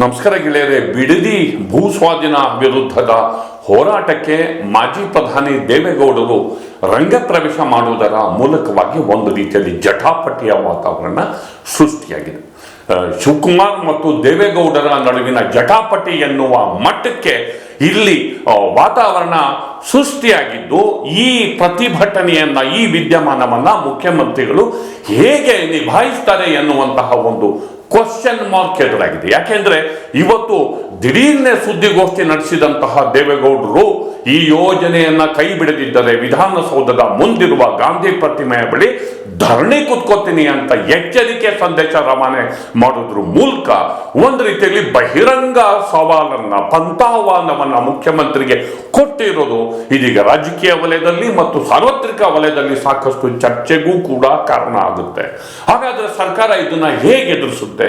ನಮಸ್ಕಾರ ಗೆಳೆಯರೆ. ಬಿಡದಿ ಭೂಸ್ವಾಧೀನ ವಿರುದ್ಧದ ಹೋರಾಟಕ್ಕೆ ಮಾಜಿ ಪ್ರಧಾನಿ ದೇವೇಗೌಡರು ರಂಗಪ್ರವೇಶ ಮಾಡುವುದರ ಮೂಲಕವಾಗಿ ಒಂದು ರೀತಿಯಲ್ಲಿ ಜಟಾಪಟಿಯ ವಾತಾವರಣ ಸೃಷ್ಟಿಯಾಗಿದೆ. ಶಿವಕುಮಾರ್ ಮತ್ತು ದೇವೇಗೌಡರ ನಡುವಿನ ಜಟಾಪಟಿ ಎನ್ನುವ ಮಟ್ಟಕ್ಕೆ ಇಲ್ಲಿ ವಾತಾವರಣ ಸೃಷ್ಟಿಯಾಗಿದ್ದು, ಈ ಪ್ರತಿಭಟನೆಯನ್ನ, ಈ ವಿದ್ಯಮಾನವನ್ನ ಮುಖ್ಯಮಂತ್ರಿಗಳು ಹೇಗೆ ನಿಭಾಯಿಸ್ತಾರೆ ಎನ್ನುವಂತಹ ಒಂದು ಕ್ವಶನ್ ಮಾರ್ಕ್ ಎದುರಾಗಿದೆ. ಯಾಕೆಂದ್ರೆ ಇವತ್ತು ದಿಢೀರ್ನೆ ಸುದ್ದಿಗೋಷ್ಠಿ ನಡೆಸಿದಂತಹ ದೇವೇಗೌಡರು ಈ ಯೋಜನೆಯನ್ನ ಕೈ ಬಿಡದಿದ್ದರೆ ವಿಧಾನಸೌಧದ ಮುಂದಿರುವ ಗಾಂಧಿ ಪ್ರತಿಮೆಯ ಬಳಿ ಧರಣಿ ಕುತ್ಕೋತೀನಿ ಅಂತ ಎಚ್ಚರಿಕೆ ಸಂದೇಶ ರವಾನೆ ಮಾಡೋದ್ರ ಮೂಲಕ ಒಂದು ರೀತಿಯಲ್ಲಿ ಬಹಿರಂಗ ಸವಾಲನ್ನ, ಪಂಥಾಹ್ವಾನವನ್ನ ಮುಖ್ಯಮಂತ್ರಿಗೆ ಕೊಟ್ಟಿರೋದು ಇದೀಗ ರಾಜಕೀಯ ವಲಯದಲ್ಲಿ ಮತ್ತು ಸಾರ್ವತ್ರಿಕ ವಲಯದಲ್ಲಿ ಸಾಕಷ್ಟು ಚರ್ಚೆಗೂ ಕೂಡ ಕಾರಣ ಆಗುತ್ತೆ. ಹಾಗಾದ್ರೆ ಸರ್ಕಾರ ಇದನ್ನ ಹೇಗೆ ಎದುರಿಸುತ್ತೆ?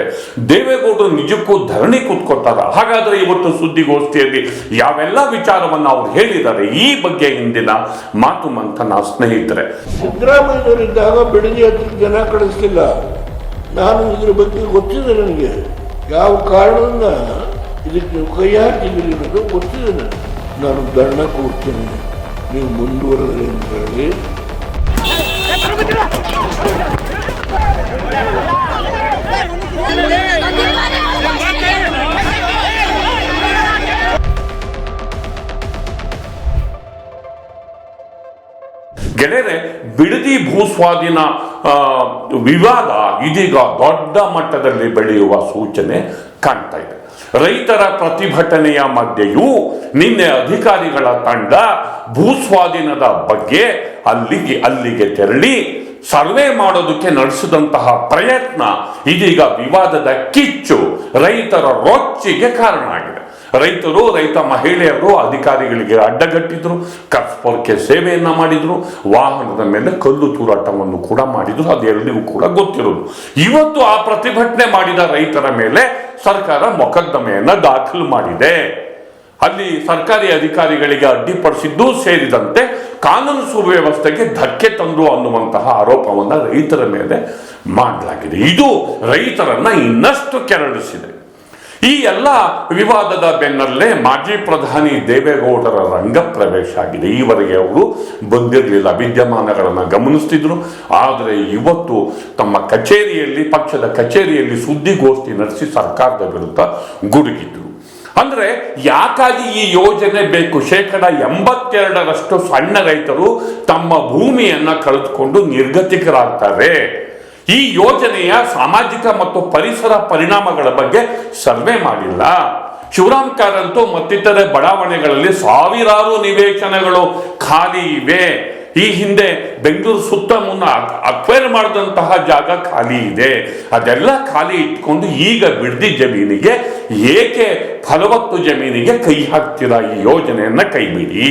ದೇವೇಗೌಡರು ನಿಜಕ್ಕೂ ಧರಣಿ ಕೂತ್ಕೊತಾರ? ಹಾಗಾದ್ರೆ ಇವತ್ತು ಸುದ್ದಿಗೋಷ್ಠಿಯಲ್ಲಿ ಯಾವೆಲ್ಲ ವಿಚಾರವನ್ನ ಅವ್ರು ಹೇಳಿದ್ದಾರೆ, ಈ ಬಗ್ಗೆ ಇಂದಿನ ಮಾತು ಮಂಥನ. ಸ್ನೇಹಿತರೆ, ಸಿದ್ದರಾಮಯ್ಯನವರಿದ್ದಾಗ ಬಿಡದಿ ಹತ್ರಕ್ಕೆ ಜನ ಕಳಿಸ್ತಿಲ್ಲ. ನಾನು ಇದ್ರ ಬಗ್ಗೆ ಗೊತ್ತಿದೆ, ನನಗೆ ಯಾವ ಕಾರಣದಿಂದ ಇದಕ್ಕೆ ನೀವು ಕೈ ಹಾಕಿದ್ದೀರಿ ಅನ್ನೋದು ಗೊತ್ತಿದೆ. ನಾನು ಧರಣ ಕೊಡ್ತೀನಿ, ನೀವು ಮುಂದುವರೆದ್ರಿ ಅಂತ ಹೇಳಿ ಗೆಳೆಯರೆ, ಬಿಡದಿ ಭೂಸ್ವಾಧೀನ ವಿವಾದ ಇದೀಗ ದೊಡ್ಡ ಮಟ್ಟದಲ್ಲಿ ಬೆಳೆಯುವ ಸೂಚನೆ ಕಾಣ್ತಾ ಇದೆ. ರೈತರ ಪ್ರತಿಭಟನೆಯ ಮಧ್ಯೆಯೂ ನಿನ್ನೆ ಅಧಿಕಾರಿಗಳ ತಂಡ ಭೂಸ್ವಾಧೀನದ ಬಗ್ಗೆ ಅಲ್ಲಿಗೆ ತೆರಳಿ ಸರ್ವೆ ಮಾಡೋದಕ್ಕೆ ನಡೆಸಿದಂತಹ ಪ್ರಯತ್ನ ಇದೀಗ ವಿವಾದದ ಕಿಚ್ಚು, ರೈತರ ರೊಚ್ಚಿಗೆ ಕಾರಣ ಆಗಿದೆ. ರೈತ ಮಹಿಳೆಯರು ಅಧಿಕಾರಿಗಳಿಗೆ ಅಡ್ಡಗಟ್ಟಿದ್ರು, ಕಸ್ಪರ್ಕೆ ಸೇವೆಯನ್ನ ಮಾಡಿದ್ರು, ವಾಹನದ ಮೇಲೆ ಕಲ್ಲು ತೂರಾಟವನ್ನು ಕೂಡ ಮಾಡಿದ್ರು. ಅದೆಲ್ಲರಿಗೂ ಕೂಡ ಗೊತ್ತಿರೋದು. ಇವತ್ತು ಆ ಪ್ರತಿಭಟನೆ ಮಾಡಿದ ರೈತರ ಮೇಲೆ ಸರ್ಕಾರ ಮೊಕದ್ದಮೆಯನ್ನ ದಾಖಲು ಮಾಡಿದೆ. ಅಲ್ಲಿ ಸರ್ಕಾರಿ ಅಧಿಕಾರಿಗಳಿಗೆ ಅಡ್ಡಿಪಡಿಸಿದ್ದು ಸೇರಿದಂತೆ ಕಾನೂನು ಸುವ್ಯವಸ್ಥೆಗೆ ಧಕ್ಕೆ ತಂದು ಅನ್ನುವಂತಹ ಆರೋಪವನ್ನ ರೈತರ ಮೇಲೆ ಮಾಡಲಾಗಿದೆ. ಇದು ರೈತರನ್ನ ಇನ್ನಷ್ಟು ಕೆರಳಿಸಿದೆ. ಈ ಎಲ್ಲ ವಿವಾದದ ಬೆನ್ನಲ್ಲೇ ಮಾಜಿ ಪ್ರಧಾನಿ ದೇವೇಗೌಡರ ರಂಗ ಪ್ರವೇಶ ಆಗಿದೆ. ಈವರೆಗೆ ಅವರು ಬಂದಿರಲಿಲ್ಲ, ವಿದ್ಯಮಾನಗಳನ್ನು ಗಮನಿಸ್ತಿದ್ರು. ಆದರೆ ಇವತ್ತು ತಮ್ಮ ಪಕ್ಷದ ಕಚೇರಿಯಲ್ಲಿ ಸುದ್ದಿಗೋಷ್ಠಿ ನಡೆಸಿ ಸರ್ಕಾರದ ವಿರುದ್ಧ ಗುಡುಗಿದ್ರು. ಅಂದ್ರೆ ಯಾಕಾಗಿ ಈ ಯೋಜನೆ ಬೇಕು? 82% ಸಣ್ಣ ರೈತರು ತಮ್ಮ ಭೂಮಿಯನ್ನ ಕಳೆದುಕೊಂಡು ನಿರ್ಗತಿಕರಾಗ್ತಾರೆ. ಈ ಯೋಜನೆಯ ಸಾಮಾಜಿಕ ಮತ್ತು ಪರಿಸರ ಪರಿಣಾಮಗಳ ಬಗ್ಗೆ ಸರ್ವೆ ಮಾಡಿಲ್ಲ. ಶಿವರಾಮ್ ಕಾರಂತ ಮತ್ತಿತರೆ ಬಡಾವಣೆಗಳಲ್ಲಿ ಸಾವಿರಾರು ನಿವೇಶನಗಳು ಖಾಲಿ ಇವೆ. ಈ ಹಿಂದೆ ಬೆಂಗಳೂರು ಸುತ್ತಮುತ್ತ ಅಕ್ವೈರ್ ಮಾಡಿದಂತಹ ಜಾಗ ಖಾಲಿ ಇದೆ. ಅದೆಲ್ಲ ಖಾಲಿ ಇಟ್ಕೊಂಡು ಈಗ ಬಿಡದಿ ಜಮೀನಿಗೆ ಏಕೆ, ಫಲವತ್ತು ಜಮೀನಿಗೆ ಕೈ ಹಾಕ್ತೀರಾ? ಈ ಯೋಜನೆಯನ್ನ ಕೈ ಬಿಡಿ,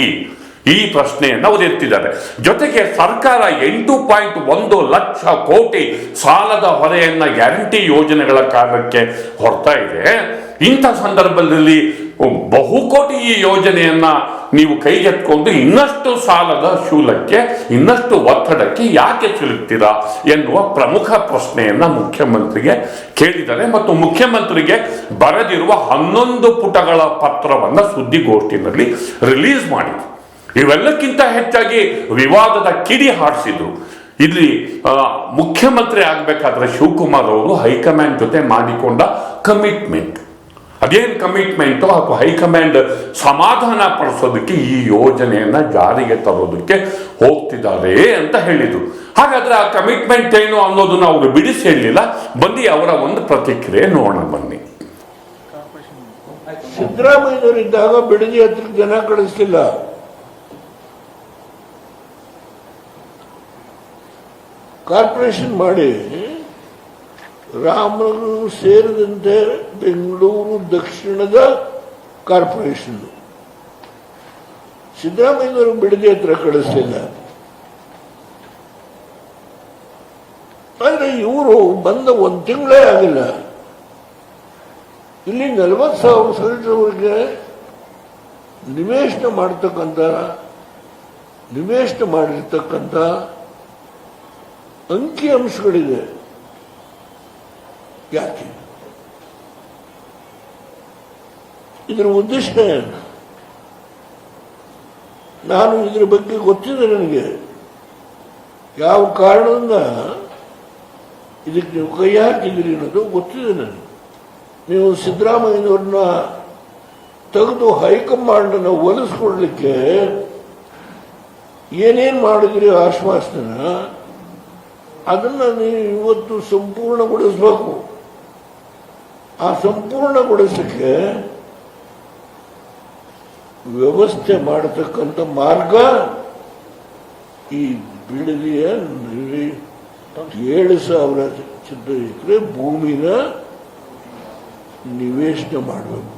ಈ ಪ್ರಶ್ನೆಯನ್ನು ಅವರು ಎತ್ತಿದ್ದಾರೆ. ಜೊತೆಗೆ ಸರ್ಕಾರ 8.1 ಲಕ್ಷ ಕೋಟಿ ಸಾಲದ ಹೊರೆಯನ್ನ ಗ್ಯಾರಂಟಿ ಯೋಜನೆಗಳ ಕಾರಣಕ್ಕೆ ಹೊರತಾ ಇದೆ. ಇಂಥ ಸಂದರ್ಭದಲ್ಲಿ ಬಹುಕೋಟಿ ಈ ಯೋಜನೆಯನ್ನ ನೀವು ಕೈಗೆತ್ಕೊಂಡು ಇನ್ನಷ್ಟು ಸಾಲದ ಶೂಲಕ್ಕೆ, ಇನ್ನಷ್ಟು ಒತ್ತಡಕ್ಕೆ ಯಾಕೆ ಸಿಲುಕ್ತೀರಾ ಎನ್ನುವ ಪ್ರಮುಖ ಪ್ರಶ್ನೆಯನ್ನ ಮುಖ್ಯಮಂತ್ರಿಗೆ ಕೇಳಿದ್ದಾರೆ. ಮತ್ತು ಮುಖ್ಯಮಂತ್ರಿಗೆ ಬರೆದಿರುವ 11 ಪುಟಗಳ ಪತ್ರವನ್ನ ಸುದ್ದಿಗೋಷ್ಠಿನಲ್ಲಿ ರಿಲೀಸ್ ಮಾಡಿದ್ರು. ಇವೆಲ್ಲಕ್ಕಿಂತ ಹೆಚ್ಚಾಗಿ ವಿವಾದದ ಕಿಡಿ ಹಾಡಿಸಿದ್ರು. ಇಲ್ಲಿ ಮುಖ್ಯಮಂತ್ರಿ ಆಗಬೇಕಾದ್ರೆ ಶಿವಕುಮಾರ್ ಅವರು ಹೈಕಮಾಂಡ್ ಜೊತೆ ಮಾಡಿಕೊಂಡ ಕಮಿಟ್ಮೆಂಟ್, ಅದೇನು ಕಮಿಟ್ಮೆಂಟು ಅಥವಾ ಹೈಕಮಾಂಡ್ ಸಮಾಧಾನ ಪಡಿಸೋದಕ್ಕೆ ಈ ಯೋಜನೆಯನ್ನ ಜಾರಿಗೆ ತರೋದಕ್ಕೆ ಹೋಗ್ತಿದ್ದಾರೆ ಅಂತ ಹೇಳಿದ್ರು. ಹಾಗಾದ್ರೆ ಆ ಕಮಿಟ್ಮೆಂಟ್ ಏನು ಅನ್ನೋದನ್ನ ಅವರು ಬಿಡಿಸಿ ಹೇಳಲಿಲ್ಲ. ಬನ್ನಿ ಅವರ ಒಂದು ಪ್ರತಿಕ್ರಿಯೆ ನೋಡೋಣ ಬನ್ನಿ. ಸಿದ್ದರಾಮಯ್ಯನವರಿದ್ದಾಗ ಬಿಡದಿ ಹತ್ರಕ್ಕೆ ಜನ ಕಳಿಸ್ತಿಲ್ಲ. ಕಾರ್ಪೊರೇಷನ್ ಮಾಡಿ ರಾಮನಗರ ಸೇರಿದಂತೆ ಬೆಂಗಳೂರು ದಕ್ಷಿಣದ ಕಾರ್ಪೊರೇಷನ್ ಸಿದ್ದರಾಮಯ್ಯನವರು ಬಿಡದಿ ಹತ್ರ ಕಳಿಸ್ತಿಲ್ಲ. ಆದ್ರೆ ಇವರು ಬಂದ 1 ತಿಂಗಳೇ ಆಗಿಲ್ಲ. ಇಲ್ಲಿ 40,000 ಸೈಟ್ವರೆಗೆ ನಿವೇಶನ ಮಾಡಿರ್ತಕ್ಕಂಥ ಅಂಕಿ ಅಂಶಗಳಿದೆ. ಯಾಕೆ ಇದರ ಉದ್ದೇಶ ಏನು? ನಾನು ಇದರ ಬಗ್ಗೆ ಗೊತ್ತಿದೆ ನನಗೆ. ಯಾವ ಕಾರಣದಿಂದ ಇದಕ್ಕೆ ನೀವು ಕೈ ಹಾಕಿದ್ದೀರಿ ಅನ್ನೋದು ಗೊತ್ತಿದೆ ನನಗೆ. ನೀವು ಸಿದ್ದರಾಮಯ್ಯನವ್ರನ್ನ ತೆಗೆದು ಹೈಕಮಾಂಡನ್ನು ಒಲಿಸ್ಕೊಡ್ಲಿಕ್ಕೆ ಏನೇನು ಮಾಡಿದ್ರಿ ಆಶ್ವಾಸನ, ಅದನ್ನು ನೀವು ಇವತ್ತು ಸಂಪೂರ್ಣಗೊಳಿಸಬೇಕು. ಆ ಸಂಪೂರ್ಣಗೊಳಿಸಲಿಕ್ಕೆ ವ್ಯವಸ್ಥೆ ಮಾಡತಕ್ಕಂಥ ಮಾರ್ಗ ಈ ಬಿಡದಿಯ 7,000 ಚದರ ಎಕರೆ ಭೂಮಿನ ನಿವೇಶನ ಮಾಡಬೇಕು.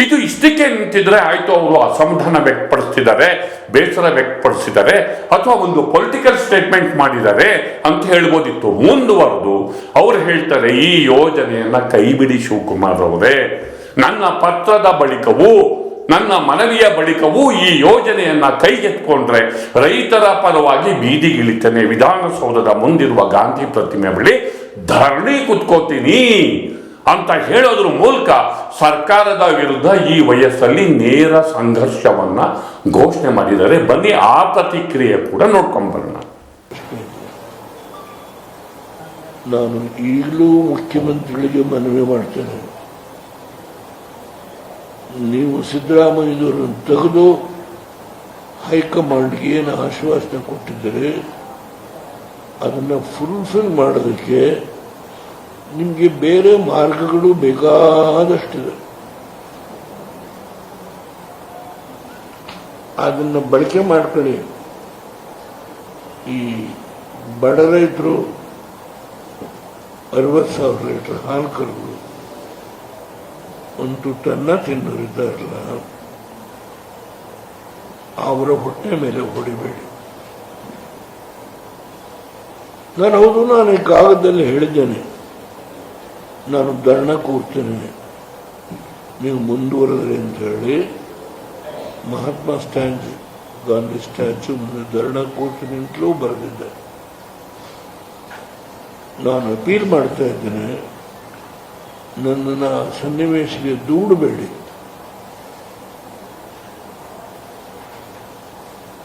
ಇದು ಇಷ್ಟಕ್ಕೆ ನಿಂತಿದ್ರೆ ಆಯ್ತು, ಅವರು ಅಸಮಾಧಾನ ವ್ಯಕ್ತಪಡಿಸ್ತಿದ್ದಾರೆ, ಬೇಸರ ವ್ಯಕ್ತಪಡಿಸಿದ್ದಾರೆ, ಅಥವಾ ಒಂದು ಪೊಲಿಟಿಕಲ್ ಸ್ಟೇಟ್ಮೆಂಟ್ ಮಾಡಿದ್ದಾರೆ ಅಂತ ಹೇಳ್ಬೋದಿತ್ತು. ಮುಂದುವರೆದು ಅವ್ರು ಹೇಳ್ತಾರೆ, ಈ ಯೋಜನೆಯನ್ನ ಕೈಬಿಡಿ ಶಿವಕುಮಾರ್ ಅವರೇ, ನನ್ನ ಪತ್ರದ ಬಳಿಕವೂ ನನ್ನ ಮನವಿಯ ಬಳಿಕವೂ ಈ ಯೋಜನೆಯನ್ನ ಕೈಗೆತ್ಕೊಂಡ್ರೆ ರೈತರ ಪರವಾಗಿ ಬೀದಿಗಿಳಿತೇನೆ, ವಿಧಾನಸೌಧದ ಮುಂದಿರುವ ಗಾಂಧಿ ಪ್ರತಿಮೆ ಬಳಿ ಧರಣಿ ಕುತ್ಕೋತೀನಿ ಅಂತ ಹೇಳೋದ್ರ ಮೂಲಕ ಸರ್ಕಾರದ ವಿರುದ್ಧ ಈ ವಯಸ್ಸಲ್ಲಿ ನೇರ ಸಂಘರ್ಷವನ್ನ ಘೋಷಣೆ ಮಾಡಿದ್ದಾರೆ. ಬನ್ನಿ ಆ ಪ್ರತಿಕ್ರಿಯೆ ಕೂಡ ನೋಡ್ಕೊಂಡ್ಬರೋಣ. ನಾನು ಈಗಲೂ ಮುಖ್ಯಮಂತ್ರಿಗಳಿಗೆ ಮನವಿ ಮಾಡ್ತೇನೆ, ನೀವು ಸಿದ್ದರಾಮಯ್ಯನವರನ್ನು ತೆಗೆದು ಹೈಕಮಾಂಡ್ಗೆ ಏನು ಆಶ್ವಾಸನೆ ಕೊಟ್ಟಿದ್ದರೆ ಅದನ್ನು ಫುಲ್ಫಿಲ್ ಮಾಡೋದಕ್ಕೆ ನಿಮಗೆ ಬೇರೆ ಮಾರ್ಗಗಳು ಬೇಕಾದಷ್ಟಿದೆ. ಅದನ್ನು ಬಳಕೆ ಮಾಡ್ಕೊಳ್ಳಿ. ಈ ಬಡ ರೈತರು 60,000 ಲೀಟರ್ ಹಾಲು ಕರೆದು ಒಂದು ಟನ್ನ ತಿನ್ನೋರಿದ್ದಾರಲ್ಲ, ಅವರ ಹೊಟ್ಟೆ ಮೇಲೆ ಹೊಡಿಬೇಡಿ. ನಾನು ಈ ಕಾಗದದಲ್ಲಿ ಹೇಳಿದ್ದೇನೆ, ನಾನು ಧರಣ ಕೂರ್ತೇನೆ, ನೀವು ಮುಂದುವರೆದ್ರಿ ಅಂತ ಹೇಳಿ ಮಹಾತ್ಮ ಗಾಂಧಿ ಸ್ಟ್ಯಾಚ್ಯೂ ಮುಂದೆ ಧರಣ ಕೂರ್ತೀನಿ ಅಂತಲೂ ಬರೆದಿದ್ದೆ. ನಾನು ಅಪೀಲ್ ಮಾಡ್ತಾ ಇದ್ದೇನೆ, ನನ್ನನ್ನು ಸನ್ನಿವೇಶಕ್ಕೆ ದೂಡಬೇಡಿ.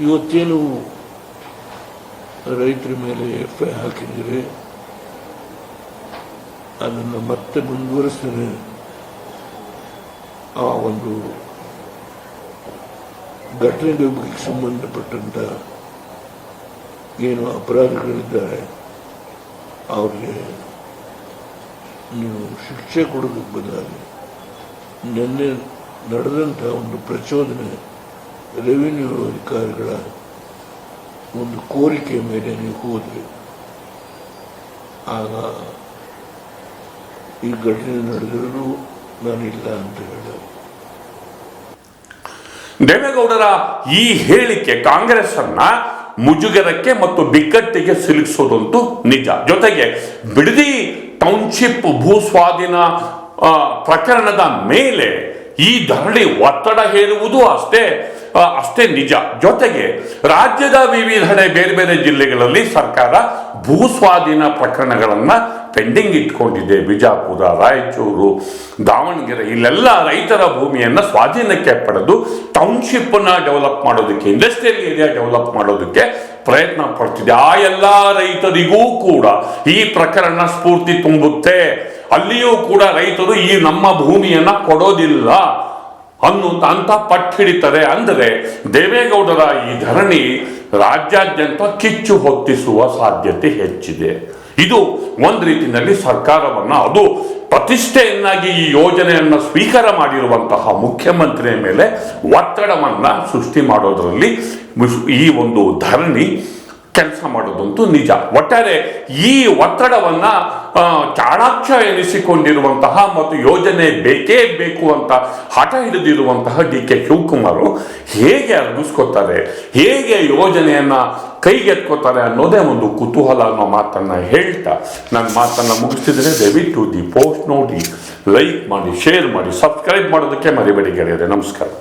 ಇವತ್ತೇನು ರೈತರ ಮೇಲೆ FIR ಹಾಕಿದರೆ ಅದನ್ನು ಮತ್ತೆ ಮುಂದುವರಿಸ್ತೇನೆ. ಆ ಒಂದು ಘಟನೆಗೆ ಸಂಬಂಧಪಟ್ಟಂತ ಏನು ಅಪರಾಧಿಗಳಿದ್ದಾರೆ ಅವ್ರಿಗೆ ನೀವು ಶಿಕ್ಷೆ ಕೊಡೋದಕ್ಕೆ ಬದಲಾಗಿ ನಿನ್ನೆ ನಡೆದಂಥ ಒಂದು ಪ್ರಚೋದನೆ ರೆವಿನ್ಯೂ ಅಧಿಕಾರಿಗಳ ಒಂದು ಕೋರಿಕೆ ಮೇಲೆ ನೀವು ಹೋದ್ರಿ, ಆಗ ಈ ಘಟನೆ ನಡೆದರೂ ನಾನಿಲ್ಲ ಅಂತ ಹೇಳಿದೆ. ದೇವೇಗೌಡರ ಈ ಹೇಳಿಕೆ ಕಾಂಗ್ರೆಸ್ ಅನ್ನ ಮುಜುಗರಕ್ಕೆ ಮತ್ತು ಬಿಕ್ಕಟ್ಟಿಗೆ ಸಿಲುಕಿಸೋದಂತೂ ನಿಜ. ಜೊತೆಗೆ ಬಿಡದಿ ಟೌನ್ಶಿಪ್ ಭೂಸ್ವಾಧೀನ ಪ್ರಕರಣದ ಮೇಲೆ ಈ ಧರಣಿ ಒತ್ತಡ ಹೇರುವುದು ಅಷ್ಟೇ ನಿಜ. ಜೊತೆಗೆ ರಾಜ್ಯದ ವಿವಿಧೆಡೆ ಬೇರೆ ಬೇರೆ ಜಿಲ್ಲೆಗಳಲ್ಲಿ ಸರ್ಕಾರ ಭೂಸ್ವಾಧೀನ ಪ್ರಕರಣಗಳನ್ನ ಪೆಂಡಿಂಗ್ ಇಟ್ಕೊಂಡಿದೆ. ಬಿಜಾಪುರ, ರಾಯಚೂರು, ದಾವಣಗೆರೆ ಇಲ್ಲೆಲ್ಲ ರೈತರ ಭೂಮಿಯನ್ನ ಸ್ವಾಧೀನಕ್ಕೆ ಪಡೆದು ಟೌನ್ಶಿಪ್ ನ ಡೆವಲಪ್ ಮಾಡೋದಕ್ಕೆ, ಇಂಡಸ್ಟ್ರಿಯಲ್ ಏರಿಯಾ ಡೆವಲಪ್ ಮಾಡೋದಕ್ಕೆ ಪ್ರಯತ್ನ ಪಡ್ತಿದೆ. ಆ ಎಲ್ಲ ರೈತರಿಗೂ ಕೂಡ ಈ ಪ್ರಕರಣ ಸ್ಫೂರ್ತಿ ತುಂಬುತ್ತೆ. ಅಲ್ಲಿಯೂ ಕೂಡ ರೈತರು ಈ ನಮ್ಮ ಭೂಮಿಯನ್ನ ಕೊಡೋದಿಲ್ಲ ಅಂತ ಪಟ್ಟು ಹಿಡಿತಾರೆ. ಅಂದರೆ ದೇವೇಗೌಡರ ಈ ಧರಣಿ ರಾಜ್ಯಾದ್ಯಂತ ಕಿಚ್ಚು ಹೊತ್ತಿಸುವ ಸಾಧ್ಯತೆ ಹೆಚ್ಚಿದೆ. ಇದು ಒಂದು ರೀತಿಯಲ್ಲಿ ಸರ್ಕಾರವನ್ನ, ಅದು ಪ್ರತಿಷ್ಠೆಯನ್ನಾಗಿ ಈ ಯೋಜನೆಯನ್ನ ಸ್ವೀಕಾರ ಮಾಡಿರುವಂತಹ ಮುಖ್ಯಮಂತ್ರಿಯ ಮೇಲೆ ಒತ್ತಡವನ್ನ ಸೃಷ್ಟಿ ಮಾಡೋದರಲ್ಲಿ ಈ ಒಂದು ಧರಣಿ ಕೆಲಸ ಮಾಡೋದಂತೂ ನಿಜ. ಒಟ್ಟಾರೆ ಈ ಒತ್ತಡವನ್ನ ಚಾಣಾಕ್ಷ ಎನಿಸಿಕೊಂಡಿರುವಂತಹ ಮತ್ತು ಯೋಜನೆ ಬೇಕೇ ಬೇಕು ಅಂತ ಹಠ ಹಿಡಿದಿರುವಂತಹ DK ಶಿವಕುಮಾರ್ ಹೇಗೆ ಅರ್ಗಿಸ್ಕೊತಾರೆ, ಹೇಗೆ ಯೋಜನೆಯನ್ನ ಕೈಗೆತ್ಕೋತಾರೆ ಅನ್ನೋದೇ ಒಂದು ಕುತೂಹಲ ಅನ್ನೋ ಮಾತನ್ನ ಹೇಳ್ತಾ ನನ್ನ ಮಾತನ್ನ ಮುಗಿಸ್ತಿದ್ರೆ, ದಯವಿಟ್ಟು ದಿ ಪೋಸ್ಟ್ ನೋಡಿ, ಲೈಕ್ ಮಾಡಿ, ಶೇರ್ ಮಾಡಿ, ಸಬ್ಸ್ಕ್ರೈಬ್ ಮಾಡೋದಕ್ಕೆ ಮರಿಬೇಡಿ ಗೆಳೆಯರೆ. ನಮಸ್ಕಾರ.